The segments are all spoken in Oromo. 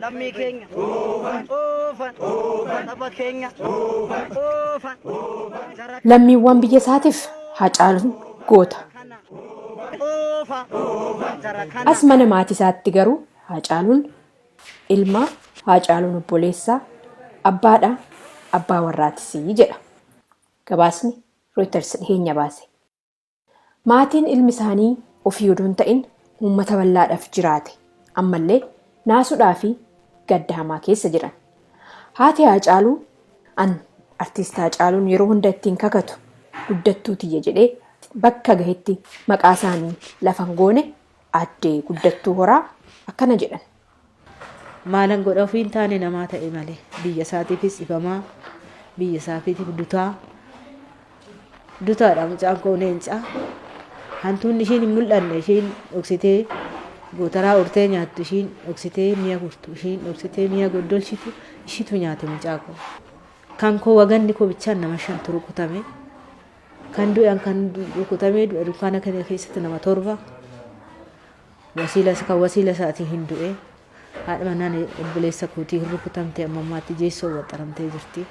Lammii keenya saba keenya lammiiwwan biyya isaatiif Haacaaluun goota. As mana maatii isaatti garuu Haacaaluun ilma, Haacaaluun obboleessaa, abbaadha, abbaa warraatisii jedha. Gabaasni Reuters dhiheenya baase. Maatiin ilmi isaanii ofii odoon ta'in uummata bal'aadhaaf jiraate ammallee naasuudhaa fi gadda hamaa keessa jiran. Haati Haacaaluu an artiist Haacaaluun yeroo hunda ittiin kakatu guddattuu tiyya jedhee bakka gahetti maqaa isaanii lafan goone addee guddattuu horaa akkana jedhan. Maalan godha ofii hin taane namaa ta'e malee biyya isaatiifis ifamaa, biyya isaatiif dutaadha mucaan koo leencaa. Hantuunni ishiin hin mul'anne ishiin dhoksitee gootaraa urtee nyaattu, ishiin dhoksitee mi'a gurtu, ishiin dhoksitee mi'a goddolchitu ishiitu nyaate mucaa koo. Kan koo waganni koo bichaan nama 5 rukutame. Kan du'an kan rukutamee du'a dukkaana kana keessatti nama 7. Wasiila isaatii hin du'e. Haadha manaan obboleessa kootii hin rukutamte amma ammaatti jeessoo waxxaramtee jirti.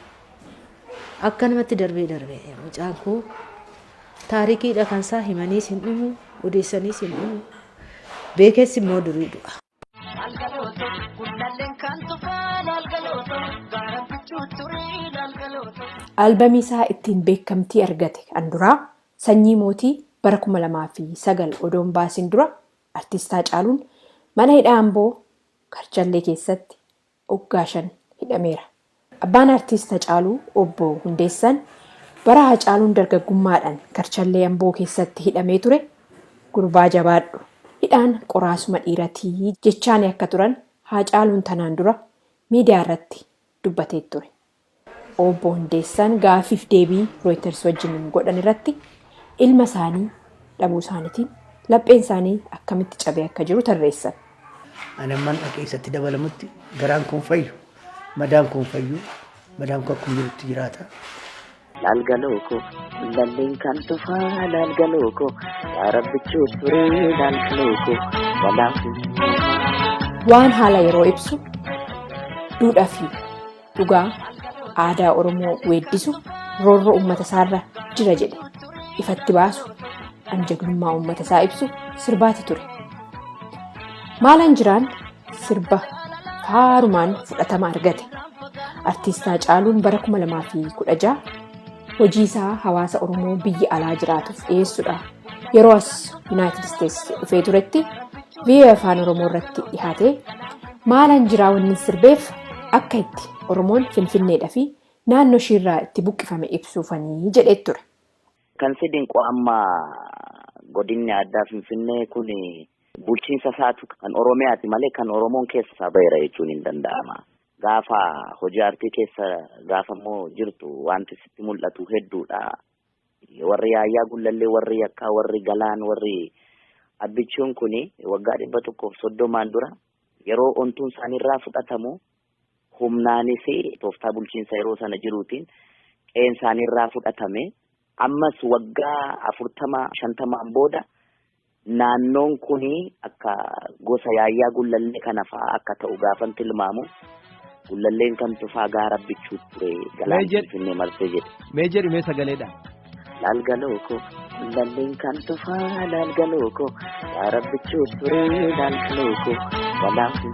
Akkanumatti darbee mucaan koo taarikiidha kan isaa himaniis hin dhumu, odeessaniis hin dhumu. Beekeessi immoo durii du'a. Albamii isaa ittiin beekamtii argate kan duraa Sanyii Mootii bara 2009 odoon baasin dura artiist Haacaaluun mana hidhaa Amboo Karchallee keessatti waggaa 5 hidhameera. Abbaan artiist Haacaaluu obbo Hundeessan bara Haacaaluun dargaggummaadhaan Karchallee Amboo keessatti hidhamee ture gurbaa jabaadhu hidhaan qoraasuma dhiiratii jechaan akka turan Haacaaluun tanaan dura miidiyaa irratti dubbatee ture. Obbo Hundeessan gaafiif deebii Reuters wajjin godhan irratti ilma isaanii dhabuu isaaniitiin lapheen isaanii akkamitti cabee akka jiru tarreessan. Anamman keessatti dabalamutti garaan kun fayyu, madaan kun fayyu, madaan kun akkuma jirutti jiraata. Lalgaloko, lalleen kan tufaa lalgaloko, yaa rabbichuu turee lalgaloko, walaafu. Waan haala yeroo ibsu duudhaa fi dhugaa aadaa Oromoo weeddisu roorroo uummata isaarra jira jedhe ifatti baasu anjagnummaa uummata isaa ibsu sirbaati ture. Maalan jiraan sirba faarumaan fudhatama argate. Artiist Haacaaluun bara 2016 hojii isaa hawaasa Oromoo biyya alaa jiraatuuf dhiyeessuudha. Yeroo as United States dhufee turetti VOA Afaan Oromoo irratti dhihaatee maalan jiraa wanni sirbeef akka itti Oromoon Finfinneedhaa fi naannoo ishiirraa itti buqqifame ibsuufanii jedhee ture. Kan sidinqu amma godinni addaa Finfinnee kun bulchiinsa isaatu kan Oromiyaati malee kan Oromoon keessa baay'ee jechuun hin danda'ama. Gaafa hojii aartii keessa gaafa immoo jirtu wanti sitti mul'atu hedduudha. Warri Yaayyaa Gullallee, warri Yakkaa, warri Galaan, warri Abbichuun kun waggaa 130 dura yeroo ontuun isaaniirraa fudhatamu humnaanis tooftaa bulchiinsa yeroo sana jiruutiin qe'een isaaniirraa fudhatame. Ammas waggaa 40-50 booda naannoon kun akka gosa Yaayyaa Gullallee kana fa'aa akka ta'u gaafan tilmaamu. Gullalleen kan tufaa gaara bichuu ture Galaan Finfinnee marsee jedhe. Meejer imee sagaleedha. Lalgaloko, gullalleen kan tufaa lalgaloko, gaara bichuu ture lalgaloko, walaafu.